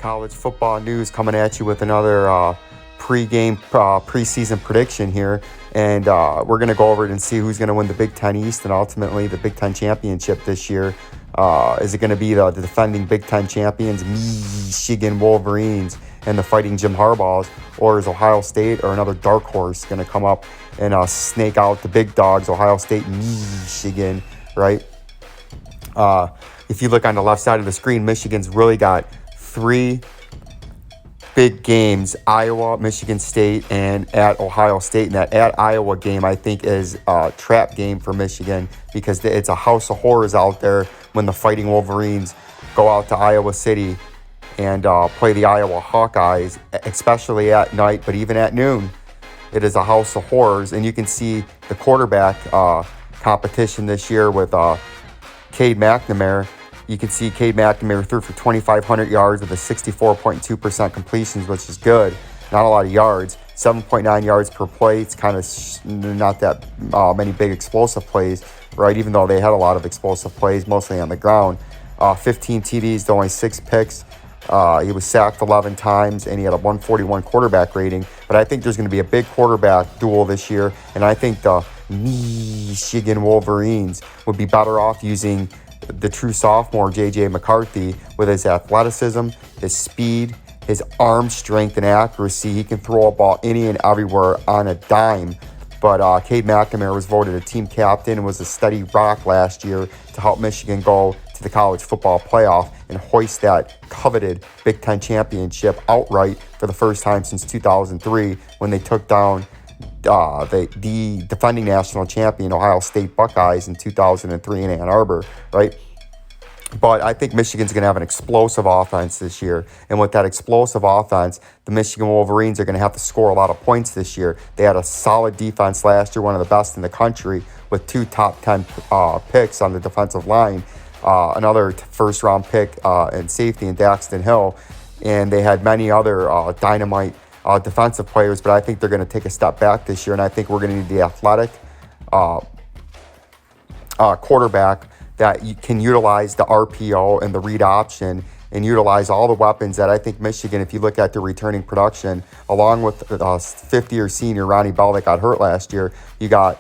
College football news coming at you with another preseason prediction here. And we're going to go over it and see who's going to win the Big Ten East and ultimately the Big Ten Championship this year. Is it going to be the defending Big Ten champions, Michigan Wolverines, and the fighting Jim Harbaughs, or is Ohio State or another dark horse going to come up and snake out the big dogs, Ohio State, Michigan, right? If you look on the left side of the screen, Michigan's really got three big games: Iowa, Michigan State, and at Ohio State. And that at Iowa game, I think, is a trap game for Michigan because it's a house of horrors out there when the Fighting Wolverines go out to Iowa City and play the Iowa Hawkeyes, especially at night, but even at noon. It is a house of horrors. And you can see the quarterback competition this year with Cade McNamara. You can see Cade McNamara threw for 2,500 yards with a 64.2% completions, which is good. Not a lot of yards. 7.9 yards per play. It's kind of not that many big explosive plays, right? Even though they had a lot of explosive plays, mostly on the ground. 15 TDs to only 6 picks. He was sacked 11 times, and he had a 141 quarterback rating. But I think there's going to be a big quarterback duel this year, and I think the Michigan Wolverines would be better off using the true sophomore, J.J. McCarthy, with his athleticism, his speed, his arm strength and accuracy. He can throw a ball any and everywhere on a dime. But Cade McNamara was voted a team captain and was a steady rock last year to help Michigan go to the college football playoff and hoist that coveted Big Ten championship outright for the first time since 2003 when they took down the defending national champion Ohio State Buckeyes in 2003 in Ann Arbor, right? But I think Michigan's going to have an explosive offense this year. And with that explosive offense, the Michigan Wolverines are going to have to score a lot of points this year. They had a solid defense last year, one of the best in the country, with 2 top 10 picks on the defensive line. Another first-round pick and safety in Daxton Hill. And they had many other dynamite defensive players, but I think they're going to take a step back this year, and I think we're going to need the athletic quarterback that can utilize the RPO and the read option and utilize all the weapons that I think Michigan, if you look at their returning production, along with the fifth-year senior Ronnie Bell that got hurt last year, you got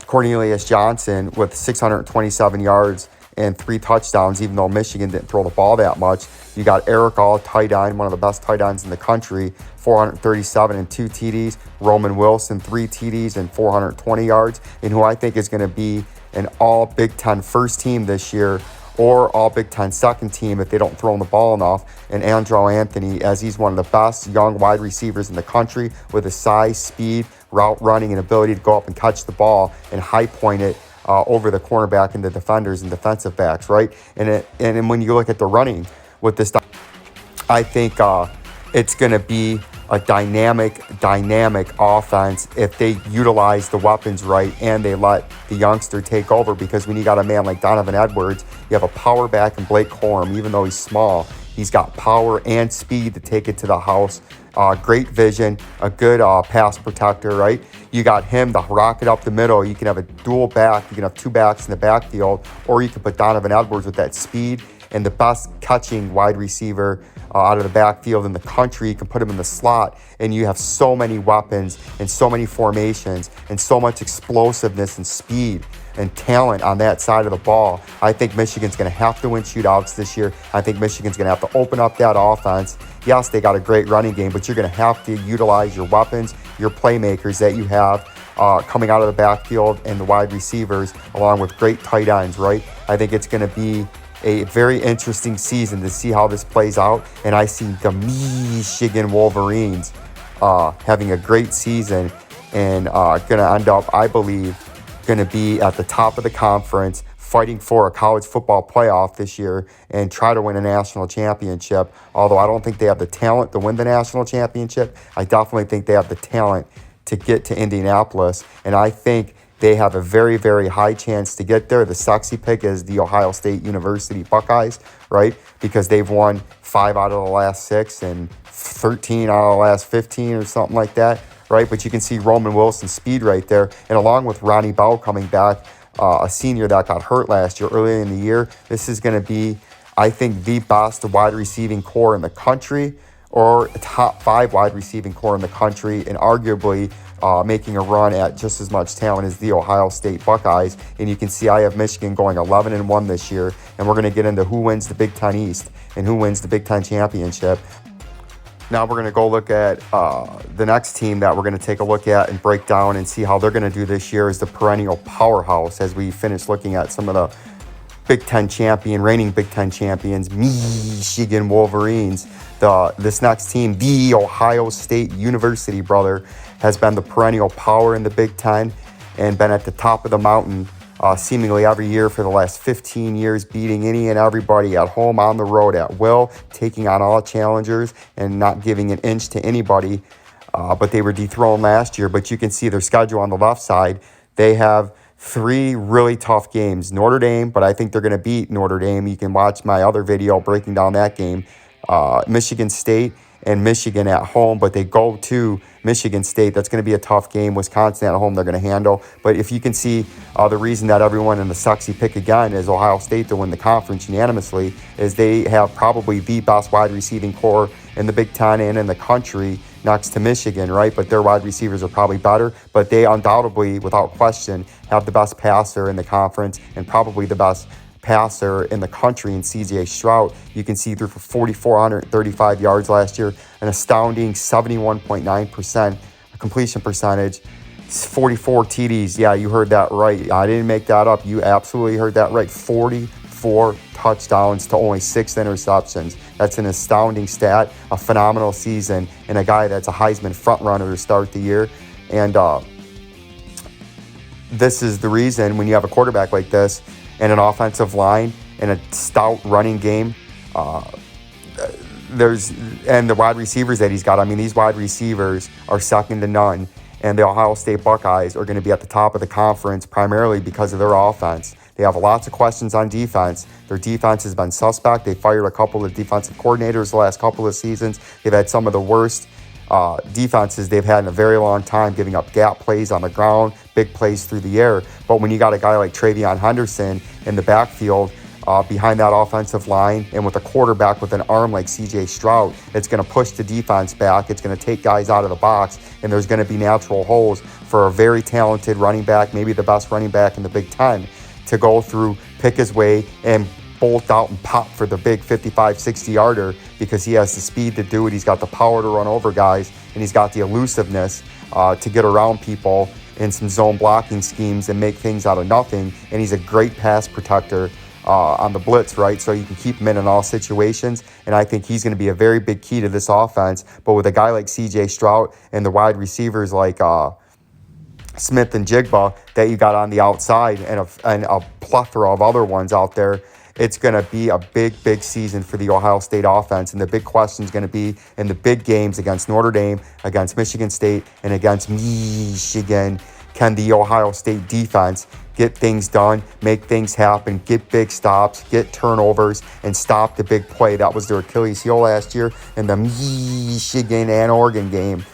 Cornelius Johnson with 627 yards and 3 touchdowns, even though Michigan didn't throw the ball that much. You got Eric All, tight end, one of the best tight ends in the country, 437 and 2 TDs. Roman Wilson, 3 TDs and 420 yards, and who I think is going to be an all Big Ten first team this year or all Big Ten second team if they don't throw the ball enough. And Andrew Anthony, as he's one of the best young wide receivers in the country with his size, speed, route running, and ability to go up and catch the ball and high point it over the cornerback and the defenders and defensive backs, right? And when you look at the running with this, I think it's going to be a dynamic offense if they utilize the weapons right and they let the youngster take over. Because when you got a man like Donovan Edwards, you have a power back in Blake Corum. Even though he's small, he's got power and speed to take it to the house. Great vision, a good pass protector, right? You got him to rocket up the middle. You can have a dual back. You can have 2 backs in the backfield, or you can put Donovan Edwards with that speed and the best catching wide receiver out of the backfield in the country. You can put him in the slot, and you have so many weapons and so many formations and so much explosiveness and speed and talent on that side of the ball. I think Michigan's going to have to win shootouts this year. I think Michigan's going to have to open up that offense. Yes, they got a great running game, but you're going to have to utilize your weapons, your playmakers that you have coming out of the backfield and the wide receivers, along with great tight ends, right? I think it's going to be a very interesting season to see how this plays out. And I see the Michigan Wolverines having a great season and going to end up, I believe, going to be at the top of the conference, fighting for a college football playoff this year and try to win a national championship. Although I don't think they have the talent to win the national championship, I definitely think they have the talent to get to Indianapolis. And I think they have a very, very high chance to get there. The sexy pick is the Ohio State University Buckeyes, right? Because they've won 5 out of the last 6 and 13 out of the last 15 or something like that, right? But you can see Roman Wilson's speed right there. And along with Ronnie Bell coming back, a senior that got hurt last year, earlier in the year, this is going to be I think the best wide receiving core in the country, or a top 5 wide receiving core in the country, and arguably making a run at just as much talent as the Ohio State Buckeyes. And you can see I have Michigan going 11-1 this year, and we're going to get into who wins the Big Ten East and who wins the Big Ten championship. Now we're going to go look at the next team that we're going to take a look at and break down and see how they're going to do this year as the perennial powerhouse, as we finish looking at some of the reigning Big Ten champions, Michigan Wolverines. This next team, the Ohio State University, brother, has been the perennial power in the Big Ten and been at the top of the mountain seemingly every year for the last 15 years, beating any and everybody at home, on the road, at will, taking on all challengers and not giving an inch to anybody. But they were dethroned last year. But you can see their schedule on the left side. They have 3 really tough games. Notre Dame, but I think they're going to beat Notre Dame. You can watch my other video breaking down that game. Michigan State and Michigan at home, but they go to Michigan State. That's going to be a tough game. Wisconsin at home, they're going to handle. But if you can see the reason that everyone in the sexy pick again is Ohio State to win the conference unanimously is they have probably the best wide receiving core in the Big Ten and in the country next to Michigan, right? But their wide receivers are probably better. But they undoubtedly, without question, have the best passer in the conference and probably the best passer in the country in CJ Stroud. You can see through for 4,435 yards last year, an astounding 71.9% completion percentage, 44 TDs. Yeah, you heard that right. I didn't make that up. You absolutely heard that right. 44 touchdowns to only 6 interceptions. That's an astounding stat, a phenomenal season, and a guy that's a Heisman frontrunner to start the year. And this is the reason when you have a quarterback like this and an offensive line and a stout running game, and the wide receivers that he's got. I mean, these wide receivers are second to none, and the Ohio State Buckeyes are going to be at the top of the conference primarily because of their offense. They have lots of questions on defense. Their defense has been suspect. They fired a couple of defensive coordinators the last couple of seasons. They've had some of the worst defenses they've had in a very long time, giving up gap plays on the ground, big plays through the air. But when you got a guy like TreVeyon Henderson in the backfield behind that offensive line, and with a quarterback with an arm like CJ Stroud, it's going to push the defense back. It's going to take guys out of the box, and there's going to be natural holes for a very talented running back, maybe the best running back in the Big Ten, to go through, pick his way, and bolt out and pop for the big 55, 60-yarder, because he has the speed to do it. He's got the power to run over guys, and he's got the elusiveness to get around people in some zone blocking schemes and make things out of nothing. And he's a great pass protector on the blitz, right? So you can keep him in all situations. And I think he's going to be a very big key to this offense. But with a guy like CJ Stroud and the wide receivers like Smith and Jigba that you got on the outside, and a plethora of other ones out there, it's going to be a big, big season for the Ohio State offense. And the big question is going to be in the big games against Notre Dame, against Michigan State, and against Michigan. Can the Ohio State defense get things done, make things happen, get big stops, get turnovers, and stop the big play? That was their Achilles heel last year in the Michigan and Oregon game.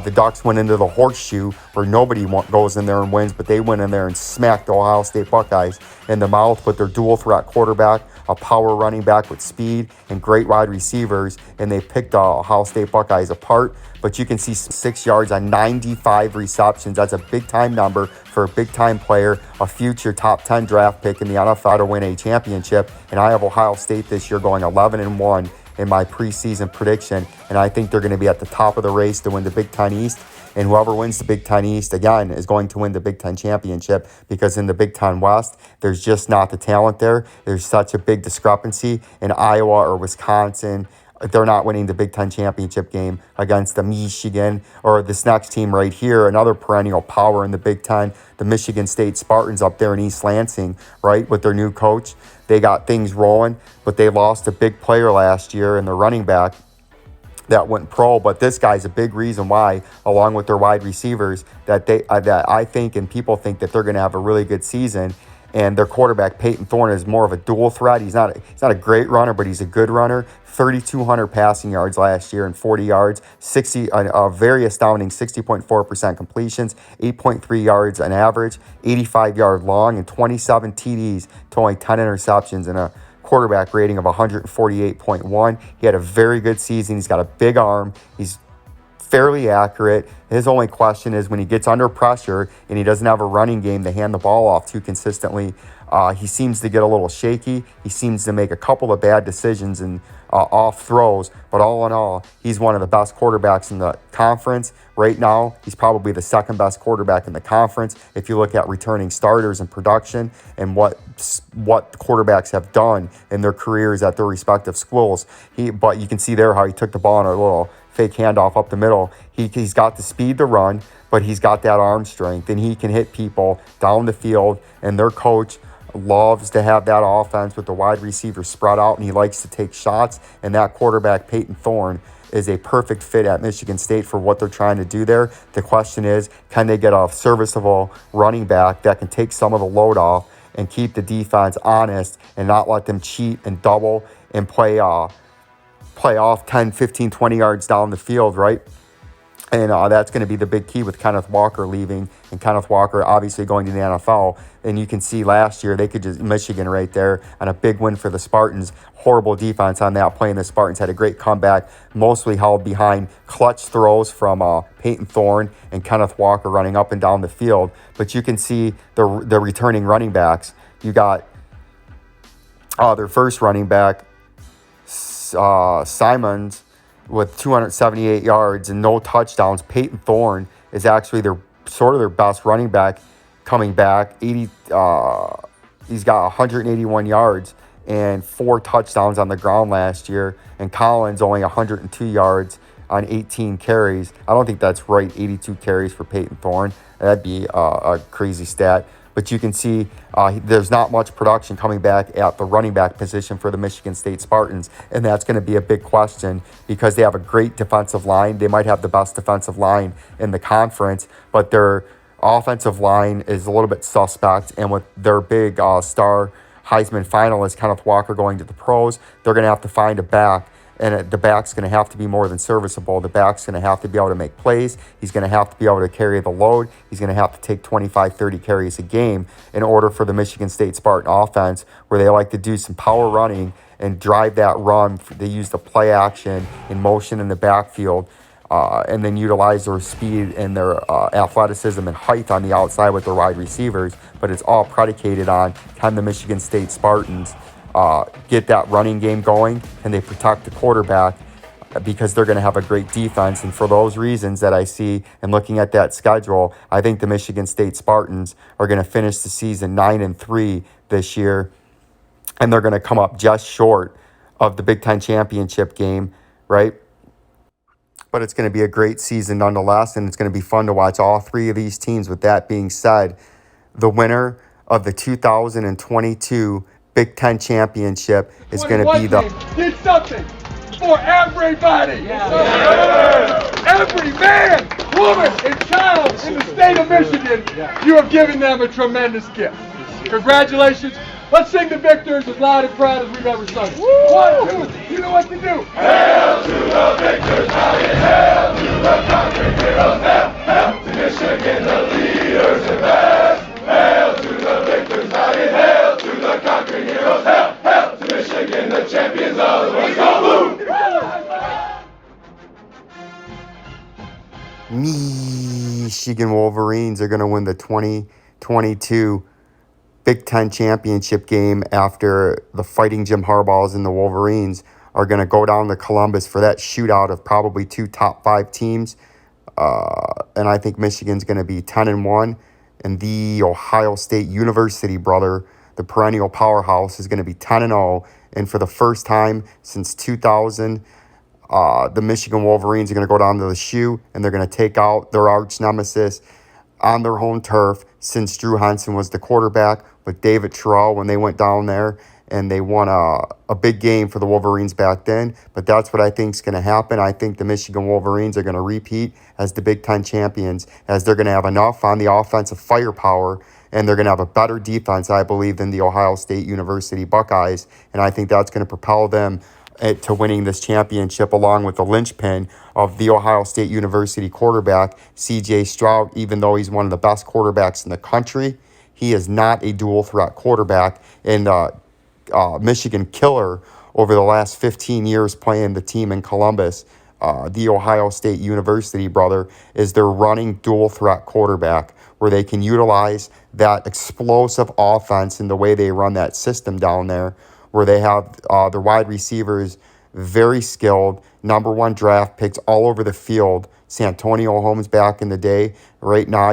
The Ducks went into the horseshoe where nobody goes in there and wins, but they went in there and smacked the Ohio State Buckeyes in the mouth with their dual threat quarterback, a power running back with speed, and great wide receivers, and they picked the Ohio State Buckeyes apart. But you can see 6 yards on 95 receptions. That's a big-time number for a big-time player, a future top 10 draft pick in the NFL to win a championship. And I have Ohio State this year going 11-1. In my preseason prediction, and I think they're going to be at the top of the race to win the Big Ten East, and whoever wins the Big Ten East, again, is going to win the Big Ten championship, because in the Big Ten West, there's just not the talent there. There's such a big discrepancy. In Iowa or Wisconsin, they're not winning the Big Ten championship game against the Michigan, or this next team right here, another perennial power in the Big Ten, the Michigan State Spartans up there in East Lansing, right, with their new coach. They got things rolling, but they lost a big player last year in the running back that went pro. But this guy's a big reason why, along with their wide receivers, that I think and people think that they're going to have a really good season. And their quarterback, Peyton Thorne, is more of a dual threat. He's not a great runner, but he's a good runner. 3,200 passing yards last year and 40 yards, a very astounding 60.4% completions, 8.3 yards on average, 85-yard long, and 27 TDs to only 10 interceptions, and a quarterback rating of 148.1. He had a very good season. He's got a big arm. He's fairly accurate. His only question is when he gets under pressure and he doesn't have a running game to hand the ball off too consistently, he seems to get a little shaky. He seems to make a couple of bad decisions and off throws. But all in all, he's one of the best quarterbacks in the conference. Right now, he's probably the second best quarterback in the conference. If you look at returning starters and production and what quarterbacks have done in their careers at their respective schools, but you can see there how he took the ball on a little fake handoff up the middle. He's got the speed to run, but he's got that arm strength, and he can hit people down the field. And their coach loves to have that offense with the wide receiver spread out, and he likes to take shots. And that quarterback, Peyton Thorne, is a perfect fit at Michigan State for what they're trying to do there. The question is, can they get a serviceable running back that can take some of the load off and keep the defense honest and not let them cheat and double and play off 10, 15, 20 yards down the field, right? And that's going to be the big key with Kenneth Walker leaving, and Kenneth Walker obviously going to the NFL. And you can see last year, Michigan right there on a big win for the Spartans. Horrible defense on that play, and the Spartans had a great comeback, mostly held behind clutch throws from Peyton Thorne and Kenneth Walker running up and down the field. But you can see the returning running backs. You got their first running back, Simons, with 278 yards and no touchdowns. Peyton Thorne is actually their best running back coming back. He's got 181 yards and 4 touchdowns on the ground last year. And Collins only 102 yards on 18 carries. I don't think that's right, 82 carries for Peyton Thorne. That'd be a crazy stat. But you can see there's not much production coming back at the running back position for the Michigan State Spartans. And that's going to be a big question because they have a great defensive line. They might have the best defensive line in the conference, but their offensive line is a little bit suspect. And with their big star Heisman finalist, Kenneth Walker, going to the pros, they're going to have to find a back. And the back's going to have to be more than serviceable. The back's going to have to be able to make plays. He's going to have to be able to carry the load. He's going to have to take 25, 30 carries a game in order for the Michigan State Spartan offense, where they like to do some power running and drive that run. They use the play action in motion in the backfield, and then utilize their speed and their athleticism and height on the outside with their wide receivers. But it's all predicated on, can the Michigan State Spartans get that running game going, and they protect the quarterback, because they're going to have a great defense. And for those reasons that I see and looking at that schedule, I think the Michigan State Spartans are going to finish the season 9-3 this year, and they're going to come up just short of the Big Ten championship game, right? But it's going to be a great season nonetheless, and it's going to be fun to watch all three of these teams. With that being said, the winner of the 2022 Big Ten championship is going to be the... Did something for everybody. Every man, woman, and child in the state of Michigan, you have given them a tremendous gift. Congratulations. Let's sing the victors as loud and proud as we've ever sung it. 1, 2, you know what to do. Hail to the victors, hail to the conquering heroes, hail to Michigan, the leaders and best. Hail to the victors, hail to the conquering heroes, hail to Michigan, the champions of the West. Go Blue! Michigan Wolverines are going to win the 2022 Big Ten championship game after the Fighting Jim Harbaughs and the Wolverines are going to go down to Columbus for that shootout of probably 2 top 5 teams. And I think Michigan's going to be 10-1. And the Ohio State University, brother, the perennial powerhouse, is going to be 10-0. And for the first time since 2000, the Michigan Wolverines are going to go down to the shoe, and they're going to take out their arch nemesis on their home turf, since Drew Henson was the quarterback with David Terrell when they went down there, and they won a big game for the Wolverines back then. But that's what I think is going to happen. I think the Michigan Wolverines are going to repeat as the Big Ten champions, as they're going to have enough on the offensive firepower, and they're going to have a better defense, I believe, than the Ohio State University Buckeyes. And I think that's going to propel them to winning this championship, along with the linchpin of the Ohio State University quarterback, C.J. Stroud. Even though he's one of the best quarterbacks in the country, he is not a dual threat quarterback. And Michigan killer over the last 15 years playing the team in Columbus, the Ohio State University brother, is their running dual threat quarterback, where they can utilize that explosive offense in the way they run that system down there, where they have their wide receivers very skilled, number one draft picks all over the field. Santonio Holmes back in the day. Right now,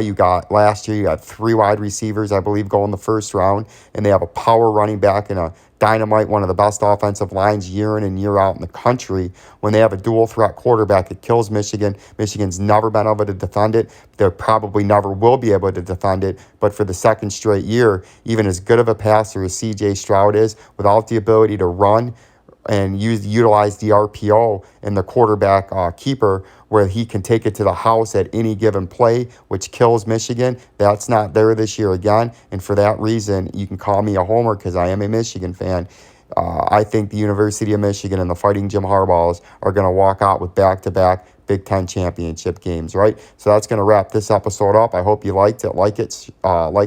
last year you got 3 wide receivers, I believe, go in the first round, and they have a power running back and a dynamite, one of the best offensive lines year in and year out in the country. When they have a dual threat quarterback, it kills Michigan. Michigan's never been able to defend it. They probably never will be able to defend it. But for the second straight year, even as good of a passer as C.J. Stroud is, without the ability to run and utilize the RPO and the quarterback keeper, where he can take it to the house at any given play, which kills Michigan. That's not there this year again. And for that reason, you can call me a homer because I am a Michigan fan. I think the University of Michigan and the Fighting Jim Harbaughs are going to walk out with back-to-back Big Ten championship games, right? So that's going to wrap this episode up. I hope you liked it. Like,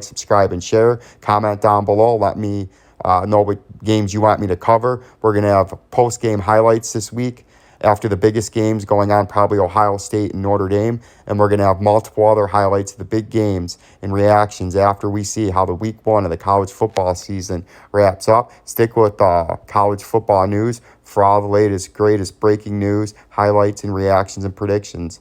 subscribe, and share. Comment down below. Let me know what games you want me to cover. We're going to have post-game highlights this week after the biggest games going on, probably Ohio State and Notre Dame. And we're going to have multiple other highlights of the big games and reactions after we see how the week 1 of the college football season wraps up. Stick with college football news for all the latest, greatest breaking news, highlights, and reactions and predictions.